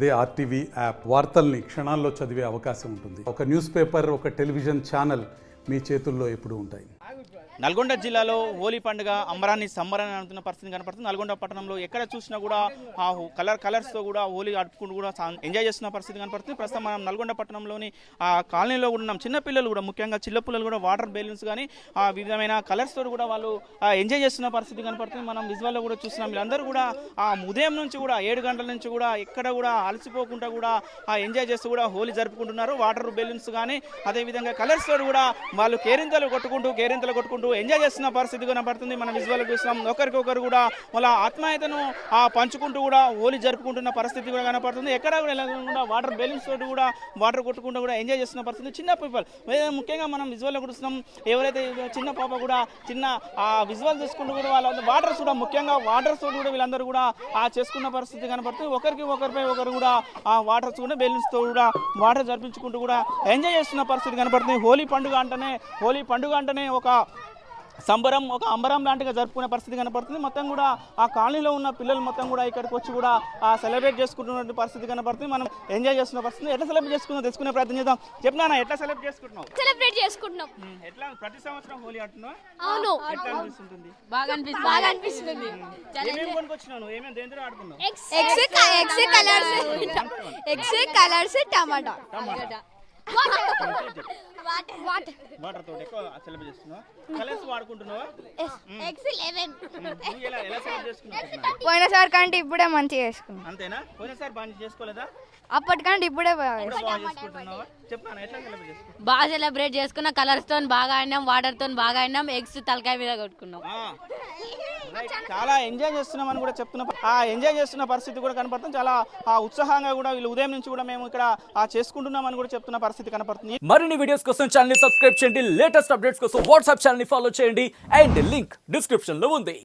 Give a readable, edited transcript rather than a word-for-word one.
అదే RTV app వార్తల్ని క్షణాల్లో చదివే అవకాశం ఉంటుంది. ఒక న్యూస్ పేపర్, ఒక టెలివిజన్ ఛానల్ మీ చేతుల్లో ఎప్పుడూ ఉంటాయి. నల్గొండ జిల్లాలో హోలీ పండుగ అంబరాన్ని సంబరాన్ని అనుతున్న పరిస్థితి కనపడుతుంది. నల్గొండ పట్టణంలో ఎక్కడ చూసినా కూడా ఆ కలర్స్తో కూడా హోలీ ఆడుకుంటూ కూడా ఎంజాయ్ చేస్తున్న పరిస్థితి కనపడుతుంది. ప్రస్తుతం మనం నల్గొండ పట్టణంలోని ఆ కాలనీలో కూడా ఉన్నాం. చిన్నపిల్లలు కూడా, ముఖ్యంగా చిన్నపిల్లలు కూడా వాటర్ బెలూన్స్ కానీ ఆ విధమైన కలర్స్తో కూడా వాళ్ళు ఎంజాయ్ చేస్తున్న పరిస్థితి కనపడుతుంది. మనం విజువల్లో కూడా చూస్తున్నాం. వీళ్ళందరూ కూడా ఆ ఉదయం నుంచి కూడా 7 గంటల నుంచి కూడా ఎక్కడ కూడా అలసిపోకుండా కూడా ఎంజాయ్ చేస్తూ కూడా హోలీ జరుపుకుంటున్నారు. వాటర్ బెలూన్స్ కానీ అదేవిధంగా కలర్స్తో కూడా వాళ్ళు కేరింతలు కొట్టుకుంటూ ఎంజాయ్ చేస్తున్న పరిస్థితి కనపడుతుంది. మనం విజువల్ చూస్తున్నాం. ఒకరికొకరు కూడా వాళ్ళ ఆత్మీయతను పంచుకుంటూ కూడా హోలీ జరుపుకుంటున్న పరిస్థితి కూడా కనపడుతుంది. ఎక్కడ కూడా వాటర్ బెలూన్స్ తోటి కూడా వాటర్ కొట్టుకుంటూ కూడా ఎంజాయ్ చేస్తున్న పరిస్థితి. చిన్న పీపుల్ ముఖ్యంగా మనం విజువల్లో చూస్తున్నాం. ఎవరైతే చిన్న పాప కూడా చిన్న విజువల్ చూసుకుంటూ కూడా వాళ్ళ వాటర్స్ కూడా, ముఖ్యంగా వాటర్స్ తోటి కూడా వీళ్ళందరూ కూడా చేసుకున్న పరిస్థితి కనపడుతుంది. ఒకరిపై ఒకరు కూడా వాటర్స్ కూడా బెలూన్స్ తో కూడా వాటర్ జరిపించుకుంటూ కూడా ఎంజాయ్ చేస్తున్న పరిస్థితి కనపడుతుంది. హోలీ పండుగ అంటేనే ఒక సంబరం, ఒక అంబరం లాంటిగా జరుపుకునే పరిస్థితి కనపడుతుంది. మొత్తం కూడా ఆ కాలనీలో ఉన్న పిల్లలు మొత్తం కూడా ఇక్కడికి వచ్చి కూడా సెలబ్రేట్ చేసుకుంటున్న పరిస్థితి కనపడుతుంది. మనం ఎంజాయ్ చేస్తున్న పరిస్థితి. ఎట్లా సెలబ్రేట్ చేసుకుందాం తెలుసుకునే ప్రయత్నం చేద్దాం. చెప్పినా ఎట్లా సెలబ్రేట్ చేసుకుంటున్నాం? ఎట్లా ప్రతి సంవత్సరం హోలీ ఆడుతున్నావా? అవును. ఎట్లా అనిపిస్తుంది? బాగా అనిపిస్తుంది. ఏమేమి కొనుక్కొచ్చినావు? ఏమేమి దేంతో ఆడుకున్నావు? ఎగ్స్ కలర్స్ టమాటా వాటర్ తోటి ఎక్కువ సెలబ్రేట్ చేస్తున్నావా? కలర్స్ వాడుకుంటున్నావా? నువ్వు ఎలా సెలబ్రేట్ చేసుకున్నావు? పోయినసారి కంటే ఇప్పుడే మంచిగా చేసుకున్నాం. అంతేనా? పోయినసారి బాగా చేసుకోలేదా? అప్పటికంటే ఇప్పుడే బాగా చేసుకుంటున్నావా? చెప్పాను ఎట్లా సెలబ్రేట్ చేసుకున్నావు? బాగా సెలబ్రేట్ చేసుకున్న. కలర్స్ తో బాగా ఆడినాం, వాటర్ తో బాగా ఆడినాం, ఎగ్స్ తలకాయ మీద కొట్టుకున్నాం. చాలా ఎంజాయ్ చేస్తున్నామని కూడా చెప్తున్నా. ఎంజాయ్ చేస్తున్న పరిస్థితి కూడా కనపడుతుంది. చాలా ఉత్సాహంగా కూడా వీళ్ళు ఉదయం నుంచి కూడా మేము ఇక్కడ చేసుకుంటున్నామని కూడా చెప్తున్న పరిస్థితి కనపడుతుంది. మరిన్ని వీడియోస్ కోసం ఛానల్ ని సబ్స్క్రైబ్ చేయండి. లేటెస్ట్ అప్డేట్స్ కోసం వాట్సాప్ ఛానల్ ని ఫాలో చేయండి. అండ్ లింక్ డిస్క్రిప్షన్ లో ఉంది.